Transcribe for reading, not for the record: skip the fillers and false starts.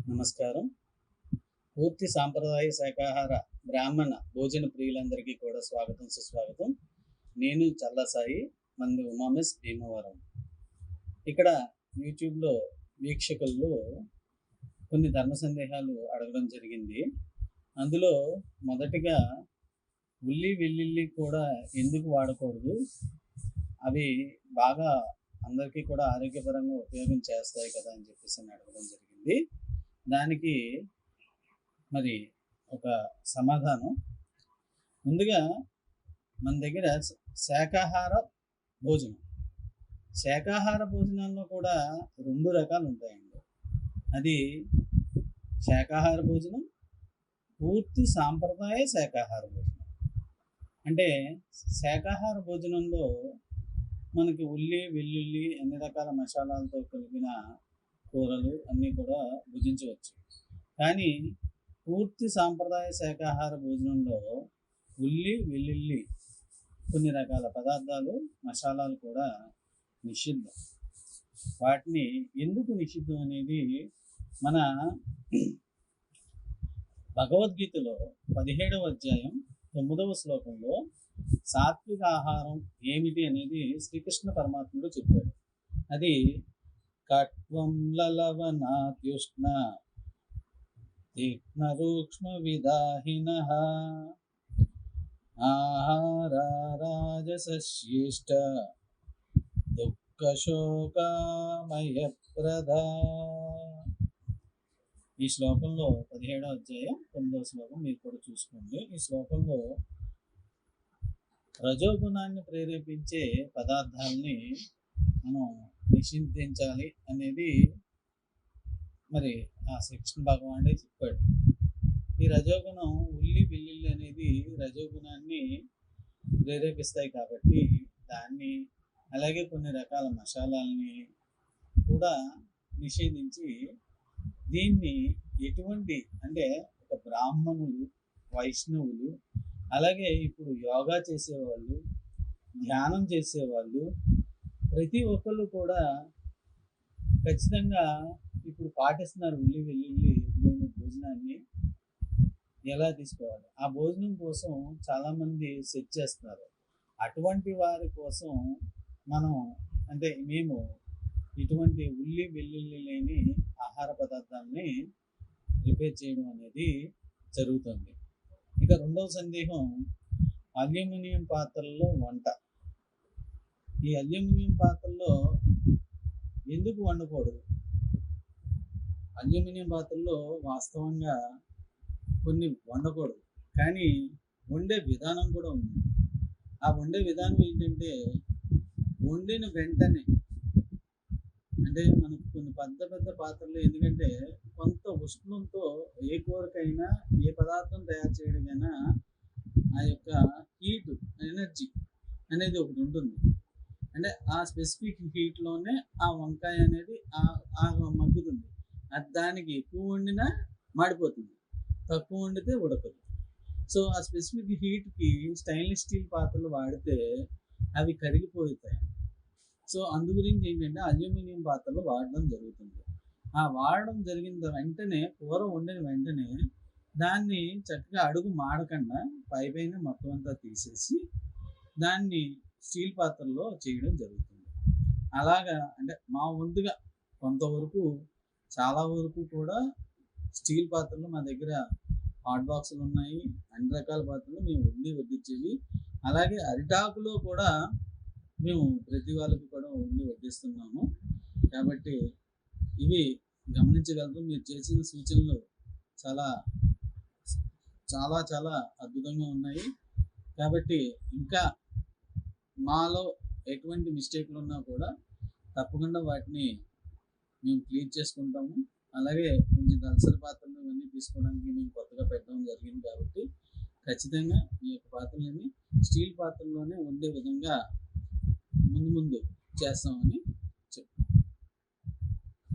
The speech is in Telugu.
నమస్కారం. పూర్తి సాంప్రదాయ శాకాహార బ్రాహ్మణ భోజన ప్రియులందరికీ కూడా స్వాగతం, సుస్వాగతం. నేను చల్లా సాయి, మంది ఉమామెస్ భీమవరం. ఇక్కడ యూట్యూబ్లో వీక్షకుల్లో కొన్ని ధర్మ సందేహాలు అడగడం జరిగింది. అందులో మొదటిగా ఉల్లి వెల్లుల్లి కూడా ఎందుకు వాడకూడదు, అవి బాగా అందరికీ కూడా ఆరోగ్యపరంగా ఉపయోగం చేస్తాయి కదా అని చెప్పేసి అడగడం జరిగింది. దానికి మరి ఒక సమాధానం. ముందుగా మన దగ్గర శాకాహార భోజనం, శాకాహార భోజనాల్లో కూడా 2 రకాలు ఉంటాయండి. అది శాకాహార భోజనం, పూర్తి సాంప్రదాయ శాకాహార భోజనం. అంటే శాకాహార భోజనంలో మనకి ఉల్లి వెల్లుల్లి అన్ని రకాల మసాలాలతో కలిపిన కూరలు అన్నీ కూడా భుజించవచ్చు. కానీ పూర్తి సాంప్రదాయ శాకాహార భోజనంలో ఉల్లి వెల్లుల్లి కొన్ని రకాల పదార్థాలు మసాలాలు కూడా నిషిద్ధం. వాటిని ఎందుకు నిషిద్ధం అనేది మన భగవద్గీతలో 17వ అధ్యాయం 9వ శ్లోకంలో సాత్విక ఆహారం ఏమిటి అనేది శ్రీకృష్ణ పరమాత్ముడు చెప్పాడు. అది కట్వం లలవనాత్యుష్ణ తీక్ష్ణ రూక్ష్మ విదాహినః ఆహార రాజసశ్యేష్ట దుఃఖ శోకమయప్రద. ఈ శ్లోకంలో 17వ అధ్యాయం 9వ శ్లోకం మీరు కూడా చూసుకోండి. ఈ శ్లోకంలో రజోగుణాన్ని ప్రేరేపించే పదార్థాలని మనం నిషిద్ధించాలి అనేది మరి ఆ శ్రీకృష్ణ భగవానుడే చెప్పాడు. ఈ రజోగుణం ఉల్లి వెల్లుల్లి అనేది రజోగుణాన్ని ప్రేరేపిస్తాయి కాబట్టి దాన్ని, అలాగే కొన్ని రకాల మసాలాలని కూడా నిషేధించి దీన్ని ఎటువంటి అంటే ఒక బ్రాహ్మణులు, వైష్ణవులు, అలాగే ఇప్పుడు యోగా చేసేవాళ్ళు, ధ్యానం చేసేవాళ్ళు ప్రతి ఒక్కళ్ళు కూడా ఖచ్చితంగా ఇప్పుడు పాటిస్తున్నారు. ఉల్లి వెల్లుల్లి లేని భోజనాన్ని ఎలా తీసుకోవాలి, ఆ భోజనం కోసం చాలామంది సెట్ చేస్తున్నారు. అటువంటి వారి కోసం మనం అంటే మేము ఇటువంటి ఉల్లి వెల్లుల్లి లేని ఆహార పదార్థాలని ప్రిపేర్ చేయడం అనేది జరుగుతుంది. ఇక రెండవ సందేహం, అల్యూమినియం పాత్రల్లో వంట. ఈ అల్యూమినియం పాత్రల్లో ఎందుకు వండకూడదు? అల్యూమినియం పాత్రల్లో వాస్తవంగా కొన్ని వండకూడదు, కానీ వండే విధానం కూడా ఉంది. ఆ వండే విధానం ఏంటంటే వండిన వెంటనే, అంటే మనకు కొన్ని పెద్ద పెద్ద పాత్రలు, ఎందుకంటే కొంత ఉష్ణంతో ఏ కూరకైనా ఏ పదార్థం తయారు చేయడమైనా ఆ యొక్క హీట్ ఎనర్జీ అనేది ఒకటి ఉంటుంది. అంటే ఆ స్పెసిఫిక్ హీట్లోనే ఆ వంకాయ అనేది మగ్గుతుంది. దానికి ఎక్కువ వండినా మాడిపోతుంది, తక్కువ వండితే ఉడకదు. సో ఆ స్పెసిఫిక్ హీట్కి స్టెయిన్లెస్ స్టీల్ పాత్రలు వాడితే అవి కరిగిపోతాయి. సో అందు గురించి ఏంటంటే అల్యూమినియం పాత్రలు వాడడం జరుగుతుంది. ఆ వాడడం జరిగిన వెంటనే, కూర వండిన వెంటనే దాన్ని చక్కగా అడుగు మాడకుండా పైపైన మొత్తం అంతా తీసేసి దాన్ని స్టీల్ పాత్రలో చేయడం జరుగుతుంది. అలాగా అంటే మా వంతుగా కొంతవరకు, చాలా వరకు కూడా స్టీల్ పాత్రలు మా దగ్గర హాట్ బాక్సులు ఉన్నాయి. అన్ని రకాల పాత్రలు మేము వడ్డించేవి. అలాగే అరిటాకులో కూడా మేము ప్రతి వాళ్ళకి కూడా వడ్డిస్తున్నాము. కాబట్టి ఇవి గమనించగలరు. మీరు చేసిన సూచనలు చాలా చాలా చాలా అద్భుతంగా ఉన్నాయి. కాబట్టి ఇంకా మాలో ఎటువంటి మిస్టేక్లు ఉన్నా కూడా తప్పకుండా వాటిని మేము క్లియర్ చేసుకుంటాము. అలాగే కొంచెం దళసరి పాత్రలు ఇవన్నీ తీసుకోవడానికి మేము కొత్తగా పెట్టడం జరిగింది. కాబట్టి ఖచ్చితంగా ఈ యొక్క పాత్రలని స్టీల్ పాత్రలోనే వండే విధంగా ముందు చేస్తామని